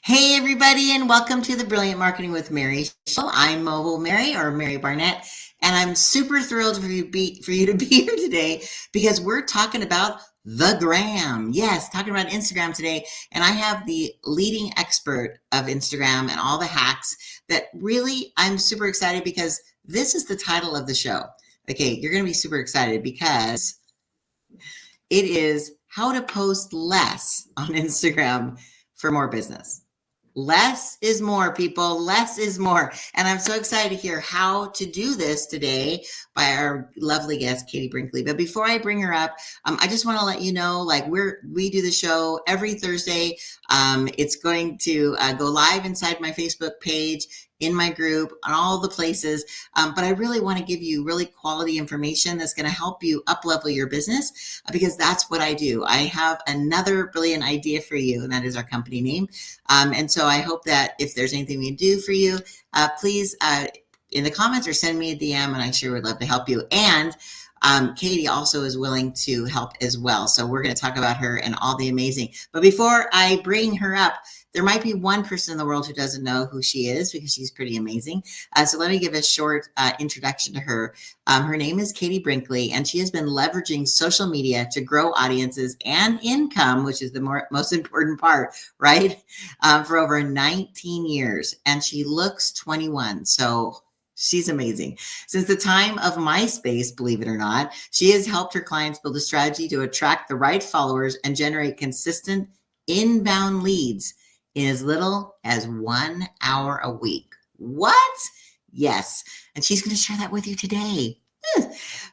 Hey, everybody, and welcome to the Brilliant Marketing with Mary show. I'm Mobile Mary or Mary Barnett, and I'm super thrilled for you to be here today because we're talking about the gram. Yes, talking about Instagram today. And I have the leading expert of Instagram and all the hacks that really I'm super excited because this is the title of the show. Okay, you're going to be super excited because it is how to post less on Instagram for more business. Less is more, people. Less is more. And I'm so excited to hear how to do this today by our lovely guest, Katie Brinkley. But before I bring her up, I just want to let you know, like we do the show every Thursday. It's going to go live inside my Facebook page, in my group, on all the places. But I really want to give you really quality information that's going to help you up-level your business because that's what I do. I have another brilliant idea for you, and that is our company name. And so I hope that if there's anything we can do for you, please in the comments or send me a DM, and I sure would love to help you. And Katie also is willing to help as well. So we're going to talk about her and all the amazing. But before I bring her up, there might be one person in the world who doesn't know who she is because she's pretty amazing. So let me give a short introduction to her. Her name is Katie Brinkley, and she has been leveraging social media to grow audiences and income, which is the most important part, right? For over 19 years. And she looks 21. So she's amazing. Since the time of MySpace, believe it or not, she has helped her clients build a strategy to attract the right followers and generate consistent inbound leads in as little as 1 hour a week. What? Yes. And she's going to share that with you today.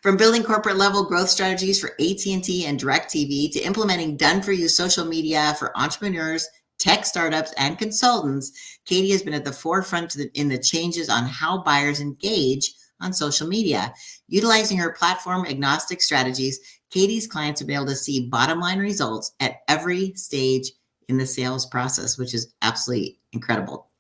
From building corporate level growth strategies for AT&T and DirecTV to implementing done-for-you social media for entrepreneurs, tech startups, and consultants, Katie has been at the forefront in the changes on how buyers engage on social media. Utilizing her platform agnostic strategies, Katie's clients have been able to see bottom line results at every stage in the sales process, which is absolutely incredible.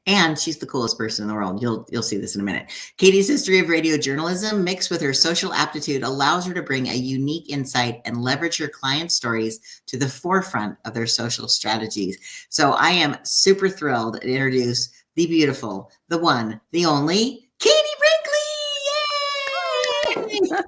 And she's the coolest person in the world. You'll see this in a minute. Katie's history of radio journalism mixed with her social aptitude allows her to bring a unique insight and leverage her client stories to the forefront of their social strategies. So I am super thrilled to introduce the beautiful, the one, the only, Katie Brinkley. Yay!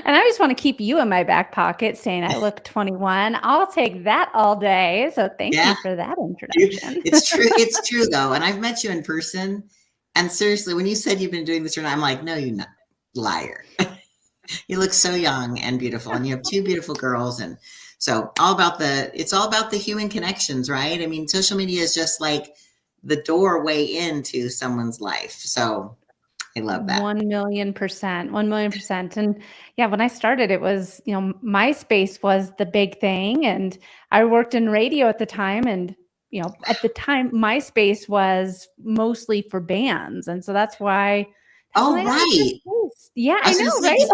And I just want to keep you in my back pocket saying I look 21. I'll take that all day. So thank you for that introduction. It's true. It's true though. And I've met you in person. And seriously, when you said you've been doing this, I'm like, no, you're not. Liar. You look so young and beautiful. And you have two beautiful girls. And so it's all about the human connections, right? I mean, social media is just like the doorway into someone's life. So I love that. 1,000,000%, 1,000,000%. And yeah, when I started, it was, MySpace was the big thing. And I worked in radio at the time. And, at the time, MySpace was mostly for bands. And so that's why. Oh, right. Yeah, I know, right?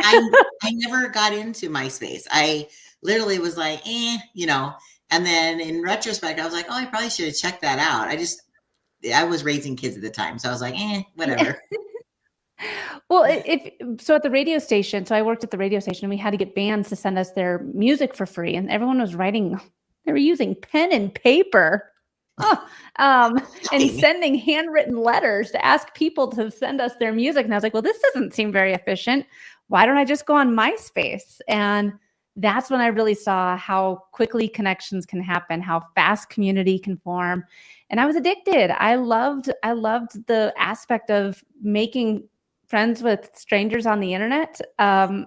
I never got into MySpace. I literally was like, and then in retrospect, I was like, oh, I probably should have checked that out. I was raising kids at the time. So I was like, whatever. Well, so at the radio station, so I worked at the radio station and we had to get bands to send us their music for free. And everyone was they were using pen and paper and sending handwritten letters to ask people to send us their music. And I was like, well, this doesn't seem very efficient. Why don't I just go on MySpace? And that's when I really saw how quickly connections can happen, how fast community can form. And I was addicted. I loved the aspect of making friends with strangers on the internet, but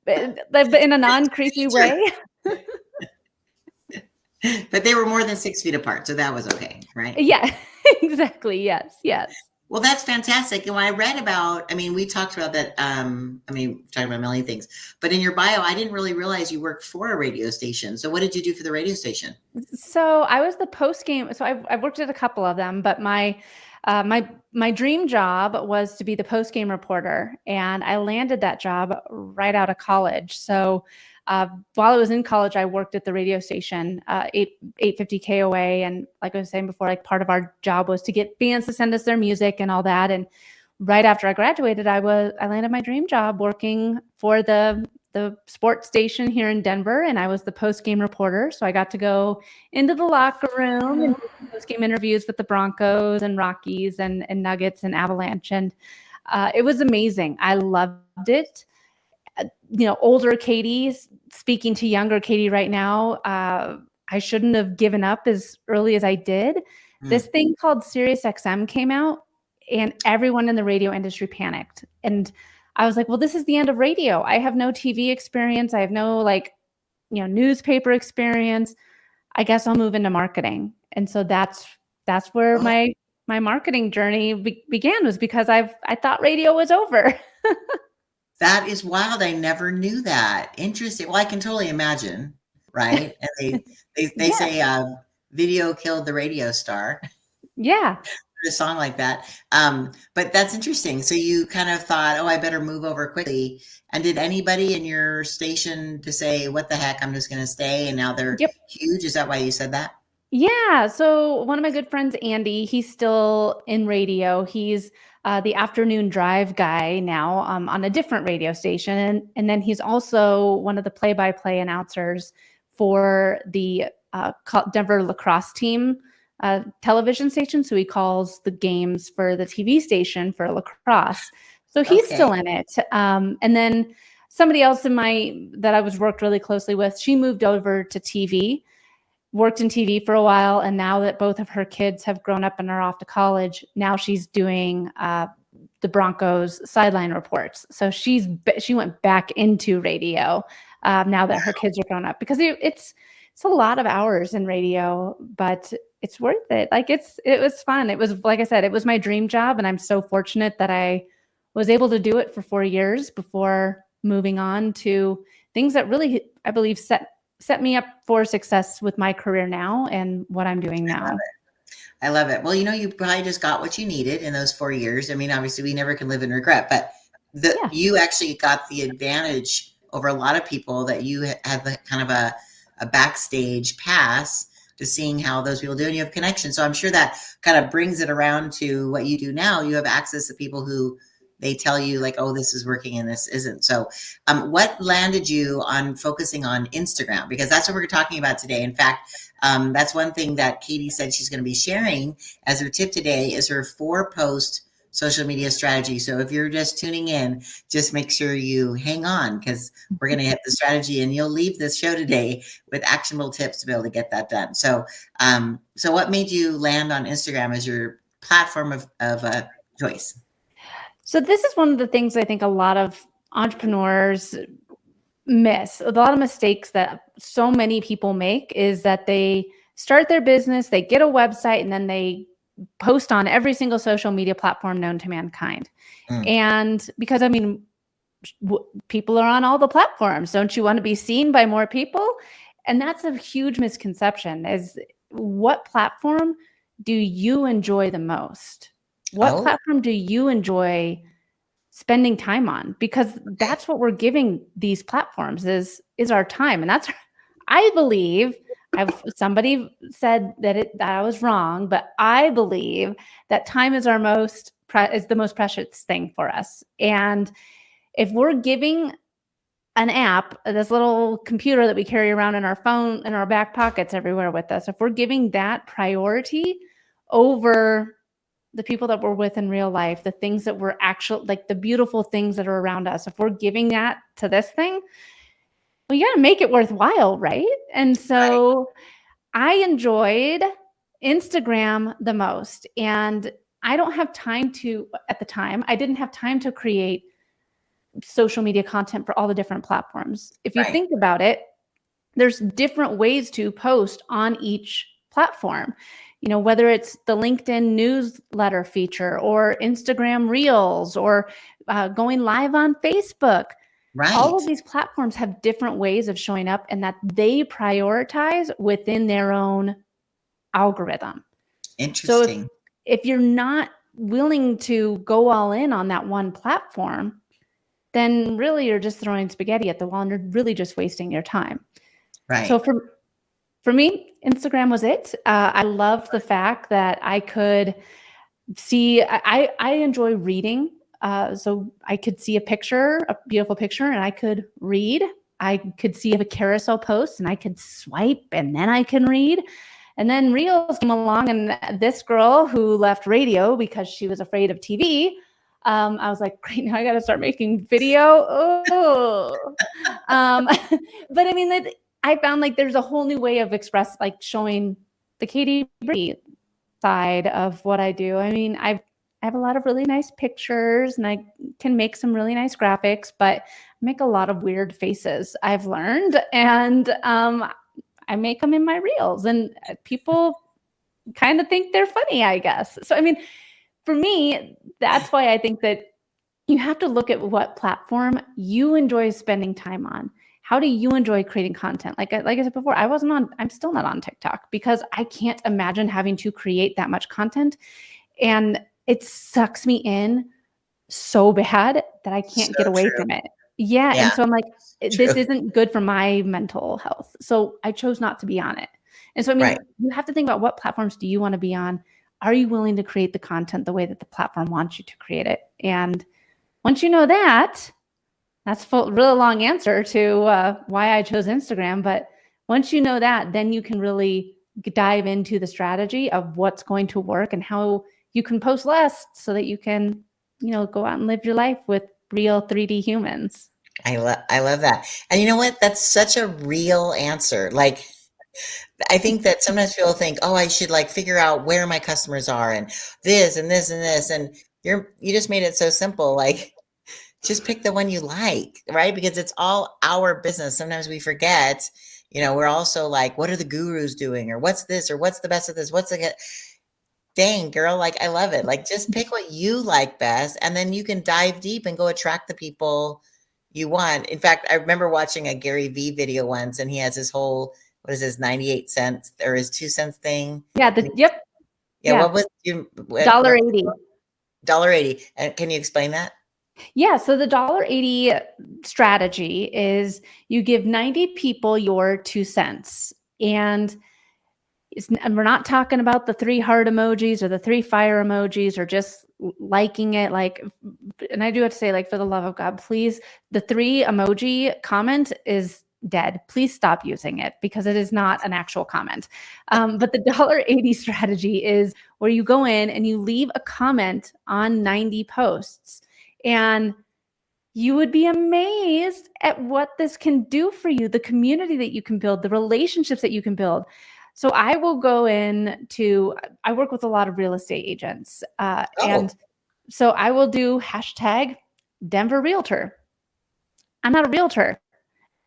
in a non-creepy way. But they were more than 6 feet apart, so that was okay, right? Yeah, exactly. Yes. Well, that's fantastic. And when I read about, we talked about that. We've talked about a million things, but in your bio, I didn't really realize you worked for a radio station. So what did you do for the radio station? So I was the post-game. So I've worked at a couple of them, but my dream job was to be the post-game reporter, and I landed that job right out of college. So while I was in college, I worked at the radio station, 850 KOA. And like I was saying before, like part of our job was to get bands to send us their music and all that. And right after I graduated, I landed my dream job working for the the sports station here in Denver, and I was the post-game reporter. So I got to go into the locker room and do post-game interviews with the Broncos and Rockies and Nuggets and Avalanche. And it was amazing. I loved it. Older Katie speaking to younger Katie right now. I shouldn't have given up as early as I did. This thing called SiriusXM came out, and everyone in the radio industry panicked. And I was like, well, this is the end of radio. I have no TV experience. I have no newspaper experience. I guess I'll move into marketing. And so that's where my marketing journey began, was because I thought radio was over. That is wild. I never knew that. Interesting. Well, I can totally imagine, right? And they say video killed the radio star. Yeah. A song like that. But that's interesting. So you kind of thought, oh, I better move over quickly. And did anybody in your station to say, what the heck, I'm just going to stay? And now they're huge. Is that why you said that? Yeah. So one of my good friends, Andy, he's still in radio. He's the afternoon drive guy now on a different radio station. And then he's also one of the play-by-play announcers for the Denver lacrosse team television station. So he calls the games for the TV station for lacrosse. So he's still in it. And then somebody else that I worked really closely with, she moved over to TV, worked in TV for a while. And now that both of her kids have grown up and are off to college, now she's doing the Broncos sideline reports. So she went back into radio now that her kids are grown up, because it's a lot of hours in radio, but it's worth it. It was fun. It was, like I said, it was my dream job. And I'm so fortunate that I was able to do it for 4 years before moving on to things that really, I believe, set me up for success with my career now and what I'm doing now. I love it. Well, you probably just got what you needed in those 4 years. I mean, obviously we never can live in regret, but you actually got the advantage over a lot of people that you had the kind of a backstage pass to seeing how those people do, and you have connections. So I'm sure that kind of brings it around to what you do now. You have access to people who they tell you like, oh, this is working and this isn't. So what landed you on focusing on Instagram? Because that's what we're talking about today. In fact, that's one thing that Katie said she's going to be sharing as her tip today is her 4-post social media strategy. So if you're just tuning in, just make sure you hang on, because we're going to hit the strategy and you'll leave this show today with actionable tips to be able to get that done. So, so what made you land on Instagram as your platform of choice? So this is one of the things I think a lot of entrepreneurs miss. A lot of mistakes that so many people make is that they start their business, they get a website, and then they post on every single social media platform known to mankind. And because, I mean, people are on all the platforms. Don't you want to be seen by more people? And that's a huge misconception, is what platform do you enjoy the most? What platform do you enjoy spending time on? Because that's what we're giving these platforms is our time. And that's, I believe, somebody said that I was wrong, but I believe that time is is the most precious thing for us. And if we're giving an app, this little computer that we carry around in our phone, in our back pockets everywhere with us, if we're giving that priority over the people that we're with in real life, the things that we're actually, like the beautiful things that are around us, if we're giving that to this thing, well, you got to make it worthwhile, right? And so I enjoyed Instagram the most. And I don't have time at the time, I didn't have time to create social media content for all the different platforms. If you think about it, there's different ways to post on each platform. Whether it's the LinkedIn newsletter feature or Instagram Reels or going live on Facebook. All of these platforms have different ways of showing up, and that they prioritize within their own algorithm. Interesting. So if you're not willing to go all in on that one platform, then really you're just throwing spaghetti at the wall and you're really just wasting your time. Right. So for me, Instagram was it. I loved the fact that I could see, I enjoy reading So I could see a picture, a beautiful picture, and I could read. I could see a carousel post and I could swipe and then I can read. And then Reels came along, and this girl who left radio because she was afraid of TV, I was like, great, now I got to start making video. Oh, but I mean, I found like there's a whole new way of like showing the Katie Brinkley side of what I do. I mean, I have a lot of really nice pictures and I can make some really nice graphics, but I make a lot of weird faces, I've learned. And I make them in my reels and people kind of think they're funny, I guess. So, I mean, for me, that's why I think that you have to look at what platform you enjoy spending time on. How do you enjoy creating content? Like I said before, I'm still not on TikTok because I can't imagine having to create that much content. And it sucks me in so bad that I can't get away from it. Yeah. And so I'm like, this isn't good for my mental health. So I chose not to be on it. And so, I mean, you have to think about what platforms do you want to be on? Are you willing to create the content the way that the platform wants you to create it? And once you know that, that's a really long answer to why I chose Instagram. But once you know that, then you can really dive into the strategy of what's going to work and how you can post less so that you can, go out and live your life with real 3D humans. I love that. And you know what? That's such a real answer. Like, I think that sometimes people think, oh, I should like figure out where my customers are and this and this and this. And you just made it so simple. Like, just pick the one you like, right? Because it's all our business. Sometimes we forget, we're also like, what are the gurus doing? Or what's this? Or what's the best of this? Dang, girl, like, I love it. Like, just pick what you like best. And then you can dive deep and go attract the people you want. In fact, I remember watching a Gary Vee video once, and he has his whole, what is his 98 cents or his 2 cents thing? Yeah. Yeah. What was your $1.80? $1.80. And can you explain that? Yeah. So the $1.80 strategy is you give 90 people your 2 cents. And we're not talking about the 3 heart emojis or the 3 fire emojis or just liking it. Like, and I do have to say, like, for the love of God, please, the 3 emoji comment is dead. Please stop using it because it is not an actual comment. But the $1.80 strategy is where you go in and you leave a comment on 90 posts. And you would be amazed at what this can do for you, the community that you can build, the relationships that you can build. So I will go I work with a lot of real estate agents. And so I will do hashtag Denver Realtor. I'm not a realtor,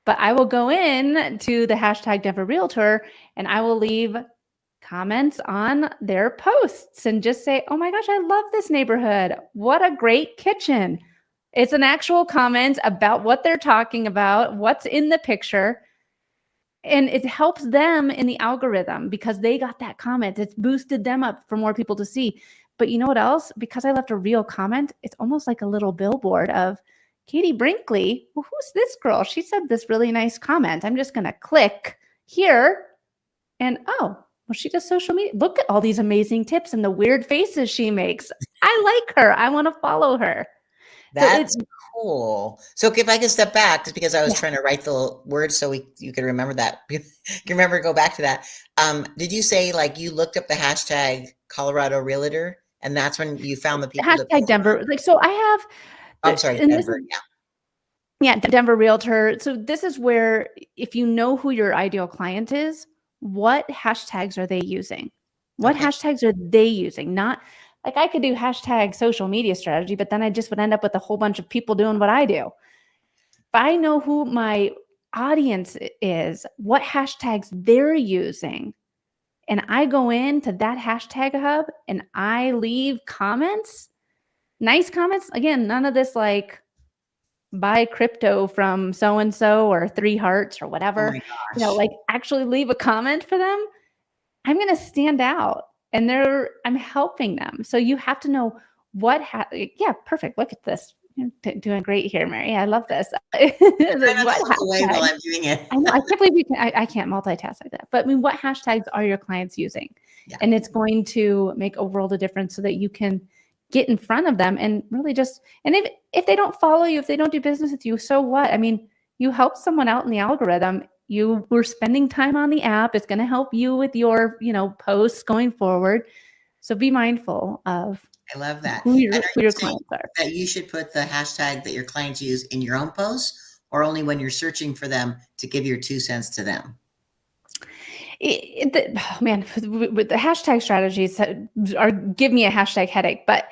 but I will go in to the hashtag Denver Realtor and I will leave comments on their posts and just say, oh my gosh, I love this neighborhood. What a great kitchen. It's an actual comment about what they're talking about, what's in the picture. And it helps them in the algorithm because they got that comment. It's boosted them up for more people to see. But you know what else? Because I left a real comment, it's almost like a little billboard of Katie Brinkley. Well, who's this girl? She said this really nice comment. I'm just going to click here and, oh, well, she does social media. Look at all these amazing tips and the weird faces she makes. I like her. I want to follow her. That's cool. So if I can step back, just because I was trying to write the words so you could remember that. You can remember, go back to that. Did you say like you looked up the hashtag Colorado Realtor and that's when you found the people? Hashtag Denver. Like, so I have. I'm sorry, Denver. Yeah, Denver Realtor. So this is where, if you know who your ideal client is, what hashtags are they using? What hashtags are they using? Not like I could do hashtag social media strategy, but then I just would end up with a whole bunch of people doing what I do. If I know who my audience is, what hashtags they're using, and I go into that hashtag hub and I leave comments, nice comments. Again, none of this like buy crypto from so-and-so or 3 hearts or whatever, like actually leave a comment for them. I'm going to stand out and I'm helping them. So you have to know yeah, perfect. Look at this. You're doing great here, Mary. I love this. Like, what away while I'm doing it. I know. I can't believe I can't multitask like that. But I mean, what hashtags are your clients using? Yeah. And it's going to make a world of difference so that you can get in front of them and really just, and if they don't follow you, if they don't do business with you, so what? I mean, you help someone out in the algorithm. You were spending time on the app. It's going to help you with your, posts going forward. So be mindful of I love that. who your saying clients are. that you should put the hashtag that your clients use in your own posts, or only when you're searching for them to give your 2 cents to them? Man, with the hashtag strategies give me a hashtag headache. But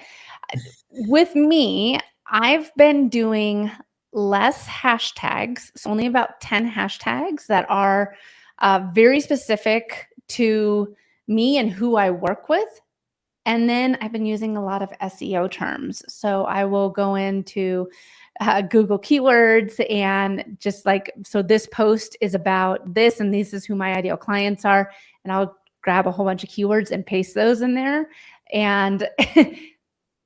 with me, I've been doing less hashtags. So only about 10 hashtags that are very specific to me and who I work with. And then I've been using a lot of SEO terms. So I will go into Google keywords and just like, so this post is about this, and this is who my ideal clients are. And I'll grab a whole bunch of keywords and paste those in there. And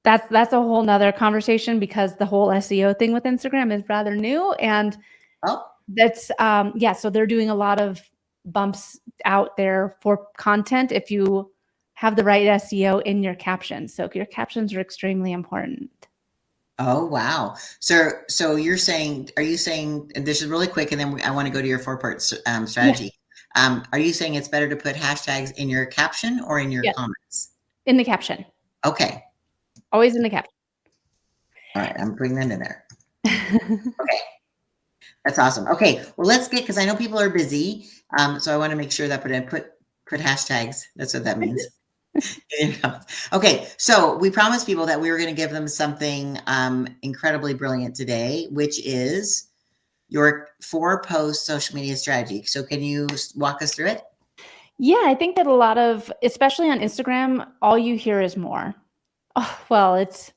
that's a whole nother conversation, because the whole SEO thing with Instagram is rather new. And that's, so they're doing a lot of bumps out there for content if you have the right SEO in your captions. So your captions are extremely important. Oh, wow. So are you saying, and this is really quick, and then I want to go to your 4-part strategy. Yeah. Are you saying it's better to put hashtags in your caption or in your comments? In the caption. Okay. Always in the caption. All right. I'm putting that in there. Okay. That's awesome. Okay. Well, let's get, because I know people are busy. So I want to make sure that put hashtags. That's what that means. Okay. So we promised people that we were going to give them something incredibly brilliant today, which is your 4-post social media strategy. So can you walk us through it? Yeah, I think that a lot of, especially on Instagram, all you hear is more. Oh, well, it's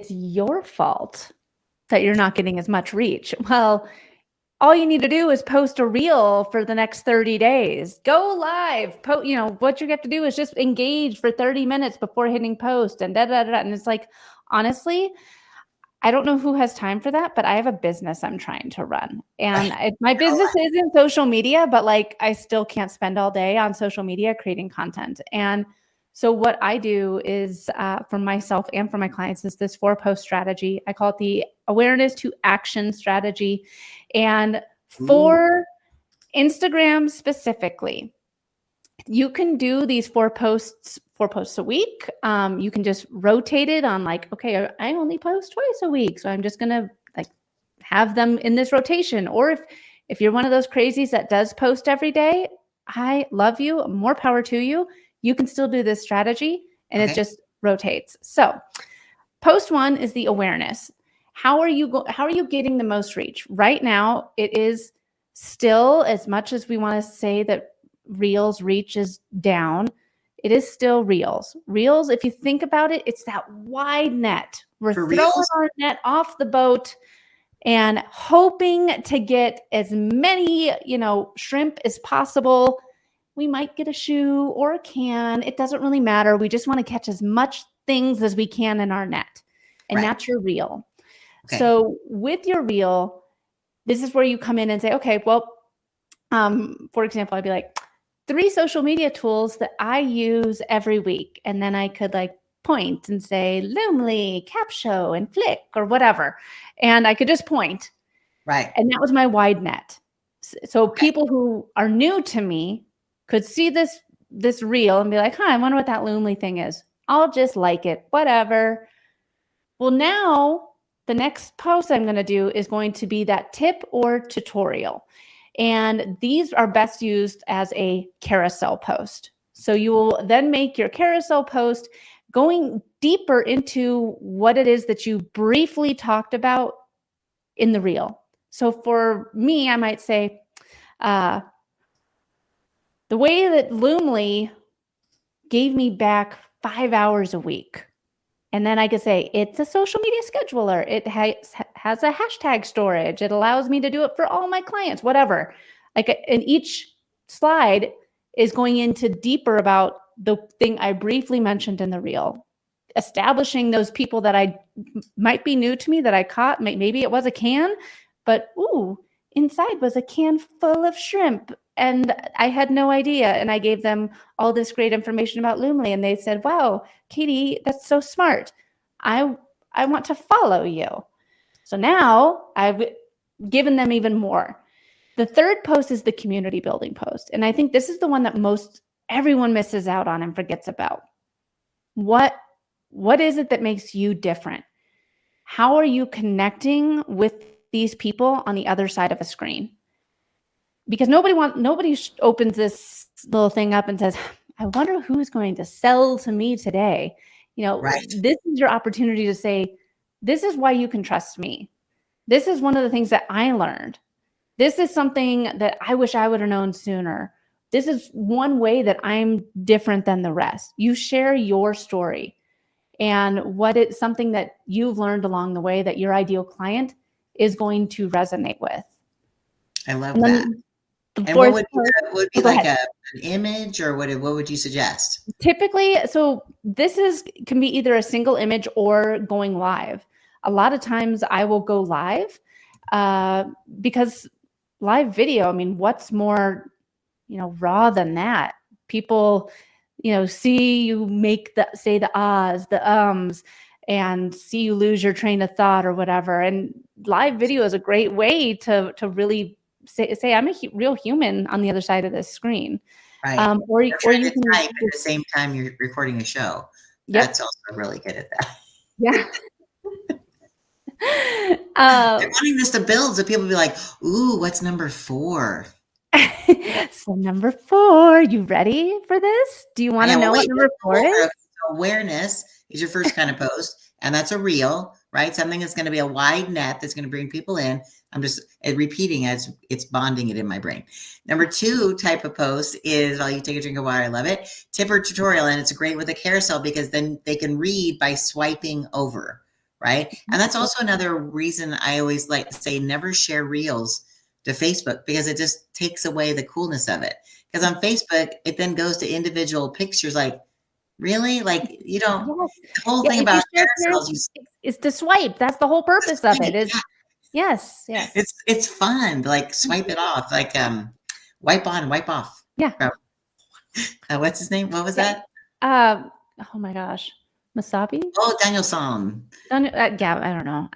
your fault that you're not getting as much reach. Well, all you need to do is post a reel for the next 30 days. Go live. What you have to do is just engage for 30 minutes before hitting post and And it's like, honestly, I don't know who has time for that, but I have a business I'm trying to run. And my business is in social media, but like I still can't spend all day on social media creating content. And so what I do is for myself and for my clients is this 4-post strategy. I call it the awareness to action strategy. And for Instagram specifically, you can do these 4 posts a week. You can just rotate it on like, okay, I only post twice a week, so I'm just going to like have them in this rotation. Or if you're one of those crazies that does post every day, I love you. More power to you. You can still do this strategy, and it just rotates. So post 1 is the awareness. How are you getting the most reach? Right now, it is still, as much as we want to say that Reels reach is down, it is still Reels. Reels, if you think about it, it's that wide net. We're throwing our net off the boat and hoping to get as many, shrimp as possible. We might get a shoe or a can. It doesn't really matter. We just want to catch as much things as we can in our net. And that's your reel. Okay. So with your reel, this is where you come in and say, okay, well, for example, I'd be like, 3 social media tools that I use every week. And then I could like point and say Loomly, Capsho, and Flick or whatever. And I could just point. Right. And that was my wide net. So people who are new to me could see this reel and be like, I wonder what that Loomly thing is. I'll just like it, whatever. Well, now the next post I'm going to do is going to be that tip or tutorial. And these are best used as a carousel post. So you will then make your carousel post going deeper into what it is that you briefly talked about in the reel. So for me, I might say, the way that Loomly gave me back 5 hours a week. And then I could say, it's a social media scheduler. It has a hashtag storage. It allows me to do it for all my clients, whatever. Like, and each slide is going into deeper about the thing I briefly mentioned in the reel, establishing those people that might be new to me that I caught. Maybe it was a can, but inside was a can full of shrimp. And I had no idea. And I gave them all this great information about Loomly. And they said, wow, Katie, that's so smart. I want to follow you. So now I've given them even more. The third post is the community building post. And I think this is the one that most everyone misses out on and forgets about. What is it that makes you different? How are you connecting with these people on the other side of a screen? Because nobody opens this little thing up and says, I wonder who's going to sell to me today. Right. This is your opportunity to say, this is why you can trust me. This is one of the things that I learned. This is something that I wish I would have known sooner. This is one way that I'm different than the rest. You share your story and what it's something that you've learned along the way that your ideal client is going to resonate with. I love that. And what would be like an image, or what would you suggest? Typically, so this can be either a single image or going live. A lot of times I will go live because live video, I mean, what's more, raw than that? People, see you say the ahs, the ums, and see you lose your train of thought or whatever. And live video is a great way to really say I'm a real human on the other side of this screen. Right. Or you can type at the same time you're recording a show. Yep. That's also really good at that. Yeah. I'm wanting this to build so people be like, ooh, what's number 4? So number 4, you ready for this? Do you want to know what number 4 is? Awareness is your first kind of post, and that's a reel, right? Something that's going to be a wide net that's going to bring people in. I'm just repeating as it's bonding it in my brain. Number 2 type of post is while you take a drink of water. I love it. Tip or tutorial, and it's great with a carousel because then they can read by swiping over, right? And that's also another reason I always like to say never share reels to Facebook, because it just takes away the coolness of it. Because on Facebook, it then goes to individual pictures. Like, really? Like, you don't, the whole thing about carousels is to swipe. That's the whole purpose of it. Is yes. It's fun to like swipe it off, like wipe on, wipe off. Yeah. What's his name? What was that? Oh my gosh, Masabi. Oh, Danielson. Yeah, I don't know.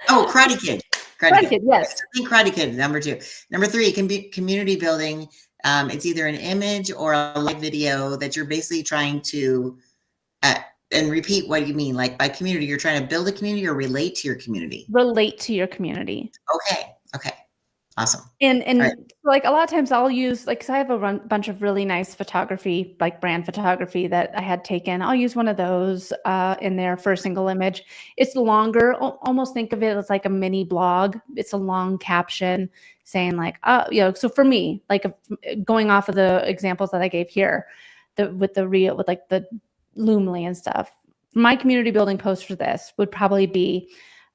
Karate Kid. Karate Kid, yes. Karate Kid, number 2. Number 3 can be community building. It's either an image or a live video that you're basically trying to and repeat what you mean. Like by community, you're trying to build a community or relate to your community. Relate to your community. Okay. Awesome. And right. Like a lot of times I'll use, like, cause I have a bunch of really nice photography, like brand photography that I had taken. I'll use one of those in there for a single image. It's longer. Almost think of it as like a mini blog. It's a long caption saying like, so for me, like going off of the examples that I gave here, with like the Loomly and stuff, my community building post for this would probably be,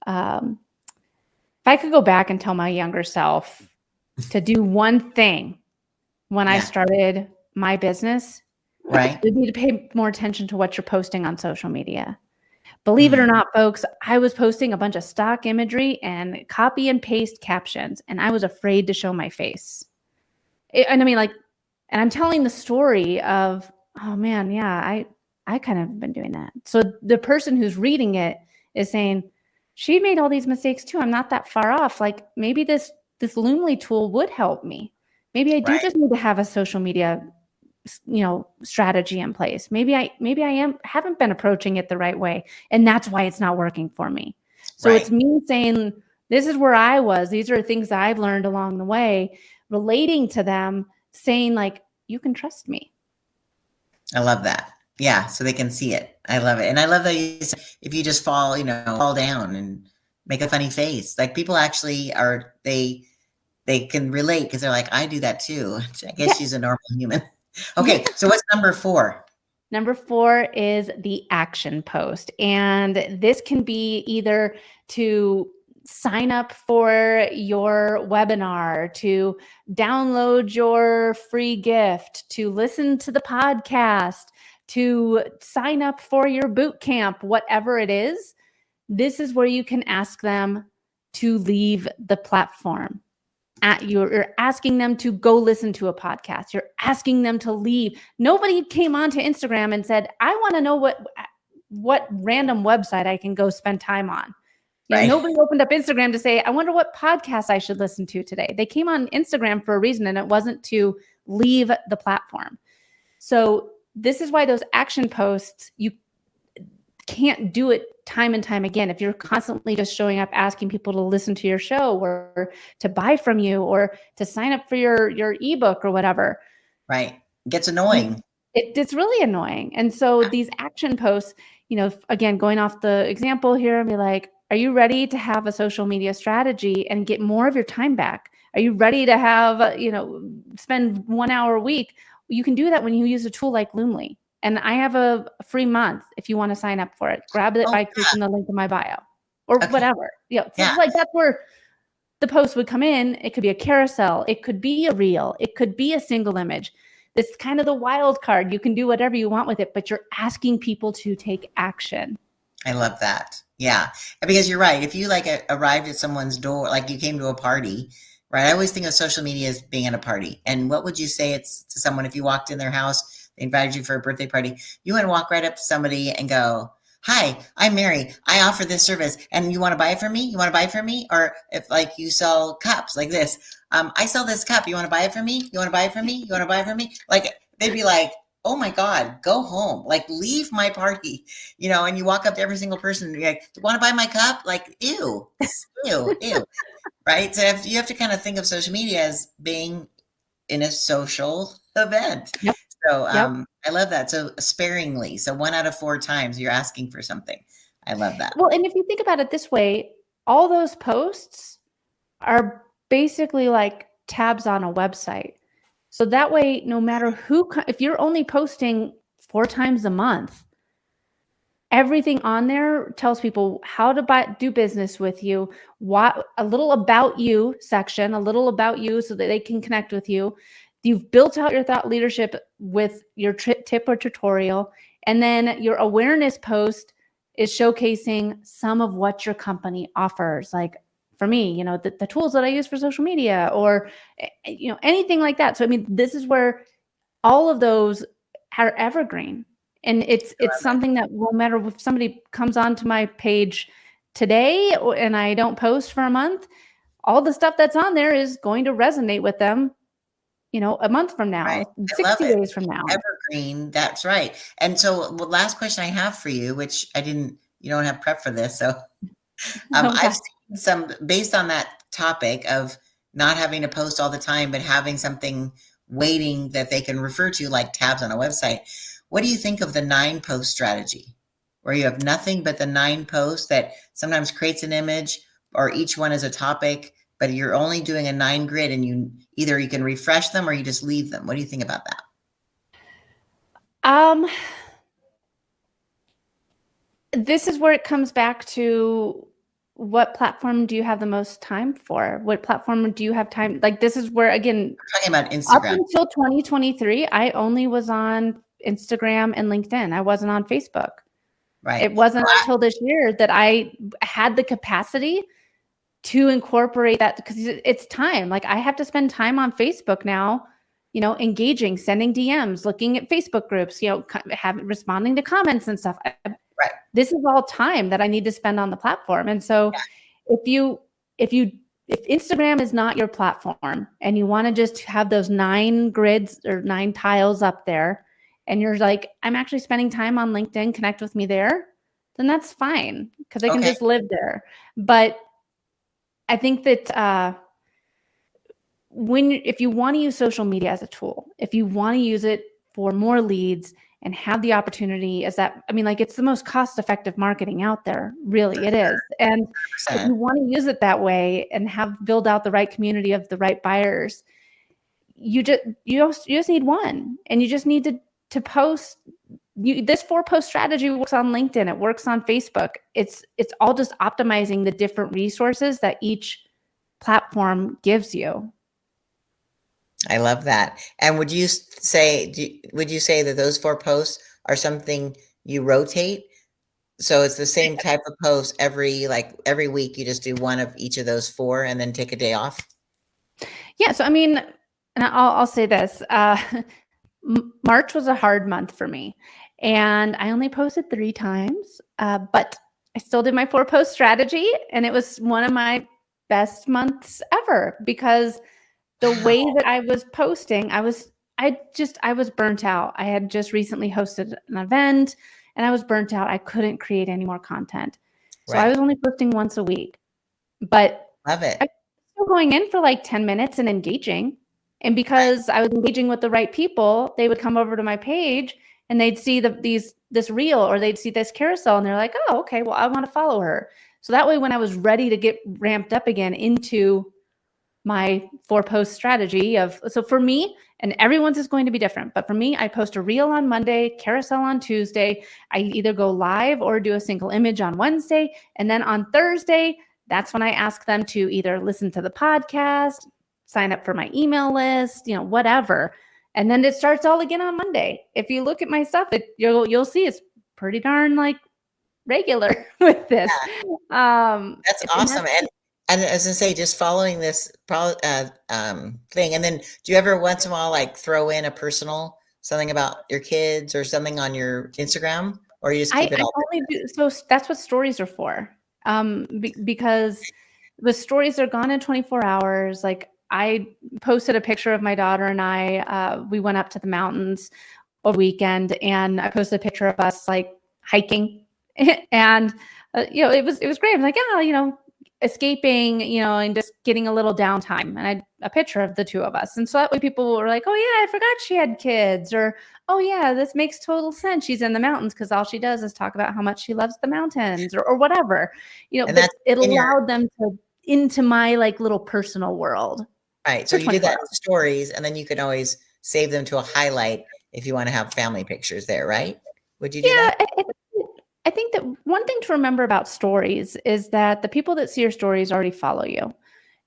if I could go back and tell my younger self to do one thing when I started my business, right, it would be to pay more attention to what you're posting on social media. Believe it or not, folks, I was posting a bunch of stock imagery and copy and paste captions, and I was afraid to show my face. And I mean, like, and I'm telling the story of, oh man, yeah, I kind of been doing that. So the person who's reading it is saying, she made all these mistakes too. I'm not that far off. Like maybe this Loomly tool would help me. Maybe I do just need to have a social media, strategy in place. Maybe I haven't been approaching it the right way, and that's why it's not working for me. So it's me saying, this is where I was. These are things that I've learned along the way, relating to them, saying like, you can trust me. I love that. Yeah, so they can see it. I love it. And I love that if you just fall down and make a funny face. Like people actually they can relate because they're like, I do that too. I guess she's a normal human. Okay, so what's number 4? Number 4 is the action post. And this can be either to sign up for your webinar, to download your free gift, to listen to the podcast, to sign up for your boot camp, whatever it is. This is where you can ask them to leave the platform. You're asking them to go listen to a podcast. You're asking them to leave. Nobody came onto Instagram and said, I want to know what random website I can go spend time on. You know, Right. nobody opened up Instagram to say, I wonder what podcast I should listen to today. They came on Instagram for a reason, and it wasn't to leave the platform. So this is why those action posts, you can't do it time and time again. If you're constantly just showing up asking people to listen to your show or to buy from you or to sign up for your ebook or whatever. Right. It gets annoying. It's really annoying. And so these action posts, you know, again, going off the example here and be like, are you ready to have a social media strategy and get more of your time back? Are you ready to have, you know, spend 1 hour a week? You can do that when you use a tool like Loomly. And I have a free month if you want to sign up for it. Grab it by clicking the link in my bio or whatever. You know, so it's like that's where the post would come in. It could be a carousel. It could be a reel. It could be a single image. It's kind of the wild card. You can do whatever you want with it, but you're asking people to take action. I love that. Yeah. Because you're right. If you like arrived at someone's door, like you came to a party, right? I always think of social media as being at a party. And what would you say it's to someone if you walked in their house, they invited you for a birthday party, you want to walk right up to somebody and go, hi, I'm Mary. I offer this service and you want to buy it from me? You want to buy it from me? Or if like you sell cups like this, I sell this cup. You want to buy it from me? You want to buy it from me? You want to buy it from me? Like they'd be like, oh my God, go home. Like leave my party, you know, and you walk up to every single person and you're like, want to buy my cup? Like, ew, ew, ew. Right. So you have to kind of think of social media as being in a social event. Yep. So I love that. So sparingly. So 1 out of 4 times you're asking for something. I love that. Well, and if you think about it this way, all those posts are basically like tabs on a website. So that way, no matter who, if you're only posting 4 times a month, everything on there tells people how to do business with you, what a little about you section, a little about you so that they can connect with you. You've built out your thought leadership with your tip or tutorial. And then your awareness post is showcasing some of what your company offers. Like for me, you know, the tools that I use for social media or, you know, anything like that. So, I mean, this is where all of those are evergreen. And it's something that no matter if somebody comes onto my page today and I don't post for a month, all the stuff that's on there is going to resonate with them, you know, a month from now, Right. 60 days from now. Evergreen. That's right. And so the last question I have for you, which you don't have prep for this. So I've seen some based on that topic of not having to post all the time, but having something waiting that they can refer to like tabs on a website. What do you think of the 9 post strategy where you have nothing but the 9 posts that sometimes creates an image or each one is a topic, but you're only doing a 9 grid and you can refresh them or you just leave them. What do you think about that? This is where it comes back to what platform do you have the most time for? What platform do you have time? Like this is where, again, we're talking about Instagram. Up until 2023, I only was on Instagram and LinkedIn. I wasn't on Facebook. Right. It wasn't until this year that I had the capacity to incorporate that because it's time. Like I have to spend time on Facebook now, you know, engaging, sending DMs, looking at Facebook groups, you know, responding to comments and stuff. Right. This is all time that I need to spend on the platform. And so if Instagram is not your platform and you want to just have those 9 grids or 9 tiles up there and you're like, I'm actually spending time on LinkedIn, connect with me there, then that's fine because they can just live there. But I think that if you want to use social media as a tool, if you want to use it for more leads and have the opportunity it's the most cost-effective marketing out there. Really, it is. And 100%. If you want to use it that way and build out the right community of the right buyers, you just need one, and you just need to post. This 4-post strategy works on LinkedIn. It works on Facebook. It's all just optimizing the different resources that each platform gives you. I love that. And would you say that those 4 posts are something you rotate? So it's the same type of post every week. You just do one of each of those 4 and then take a day off. Yeah. So I mean, and I'll say this. March was a hard month for me, and I only posted 3 times, but I still did my 4-post strategy, and it was one of my best months ever because the way Wow. that I was posting, I was burnt out. I had just recently hosted an event, and I was burnt out. I couldn't create any more content. So I Right. was only posting once a week, but Love I it. was still going in for like 10 minutes and engaging. And Right. because I was engaging with the right people, they would come over to my page and they'd see this reel or they'd see this carousel and they're like, "Oh, okay, well, I want to follow her." So that way when I was ready to get ramped up again into my 4-post strategy of so for me, and everyone's is going to be different, but for me, I post a reel on Monday, carousel on Tuesday. I either go live or do a single image on Wednesday, and then on Thursday, that's when I ask them to either listen to the podcast, sign up for my email list, whatever. And then it starts all again on Monday. If you look at my stuff, you'll see it's pretty darn like regular with this. That's And awesome. that's And as I say, just following this thing. And then do you ever once in a while like throw in a personal something about your kids or something on your Instagram, or you just keep it I all only do so that's what stories are for. Because the stories are gone in 24 hours. Like I posted a picture of my daughter and I. We went up to the mountains over the weekend, and I posted a picture of us like hiking, and it was great. I'm like, oh, escaping, and just getting a little downtime. And I a picture of the two of us, and so that way people were like, oh yeah, I forgot she had kids, or oh yeah, this makes total sense. She's in the mountains because all she does is talk about how much she loves the mountains or whatever, and but that's it in your allowed them to into my like little personal world right. So for you do 24 that in hours. stories, and then you can always save them to a highlight if you want to have family pictures there, right? Would you do that? Yeah, I think that one thing to remember about stories is that the people that see your stories already follow you.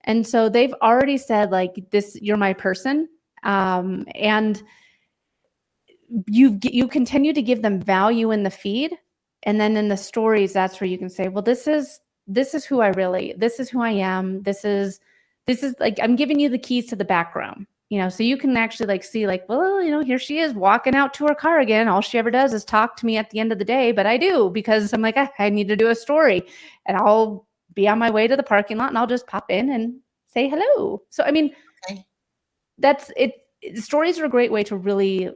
And so they've already said like this, you're my person. And you continue to give them value in the feed, and then in the stories that's where you can say, well, this is who I really, this is who I am, this is like I'm giving you the keys to the back room, so you can actually like see like, well, here she is walking out to her car again. All she ever does is talk to me at the end of the day, but I do because I'm like, I need to do a story, and I'll be on my way to the parking lot and I'll just pop in and say hello. So I mean, Okay. that's it. Stories are a great way to really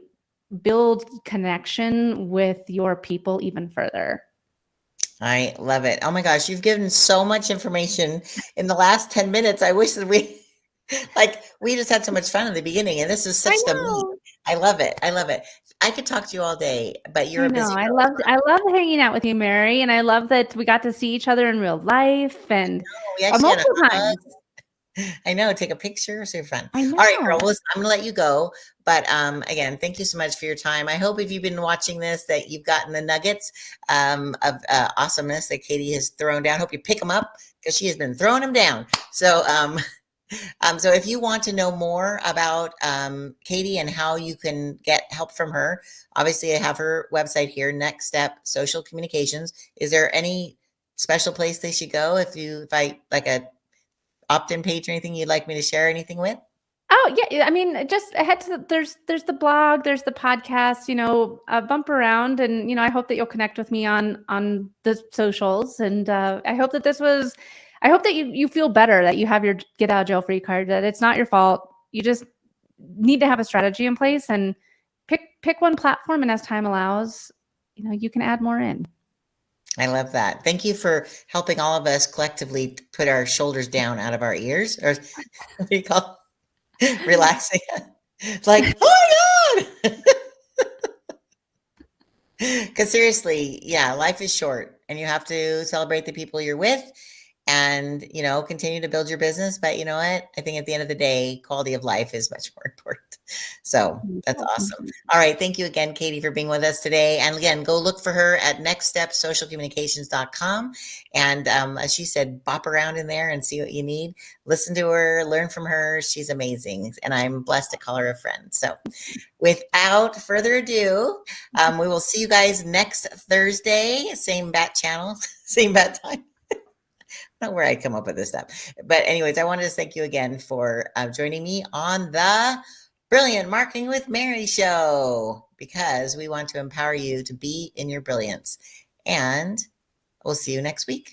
build connection with your people even further. I love it. Oh my gosh, you've given so much information in the last 10 minutes. I wish that we just had so much fun in the beginning, and this is I such the meat. know. I love it. I love it. I could talk to you all day, but you're I a know. busy I girl. loved I love hanging out with you, Mary, and I love that we got to see each other in real life and We actually had a multiple hug. times. I know, take a picture, super fun. I All right, girl, know. well, listen, I'm gonna let you go. But again, thank you so much for your time. I hope if you've been watching this that you've gotten the nuggets of awesomeness that Katie has thrown down. Hope you pick them up because she has been throwing them down. So so if you want to know more about Katie and how you can get help from her, obviously I have her website here, Next Step Social Communications. Is there any special place they should go if I like a opt-in page or anything you'd like me to share anything with? Oh yeah, I mean, just head to there's the blog, there's the podcast, bump around, and I hope that you'll connect with me on the socials, and I hope that you feel better, that you have your get out of jail free card, that it's not your fault. You just need to have a strategy in place and pick one platform, and as time allows, you can add more in. I love that. Thank you for helping all of us collectively put our shoulders down out of our ears, or what do you call relaxing? It's like, oh my God. Because seriously, yeah, life is short and you have to celebrate the people you're with and, continue to build your business. But you know what? I think at the end of the day, quality of life is much more important. So that's awesome. All right. Thank you again, Katie, for being with us today. And again, go look for her at nextstepsocialcommunications.com. And as she said, bop around in there and see what you need. Listen to her, learn from her. She's amazing. And I'm blessed to call her a friend. So without further ado, we will see you guys next Thursday, same bat channel, same bat time. Not where I come up with this stuff. But anyways, I wanted to thank you again for joining me on the Brilliant Marketing with Mary show because we want to empower you to be in your brilliance. And we'll see you next week.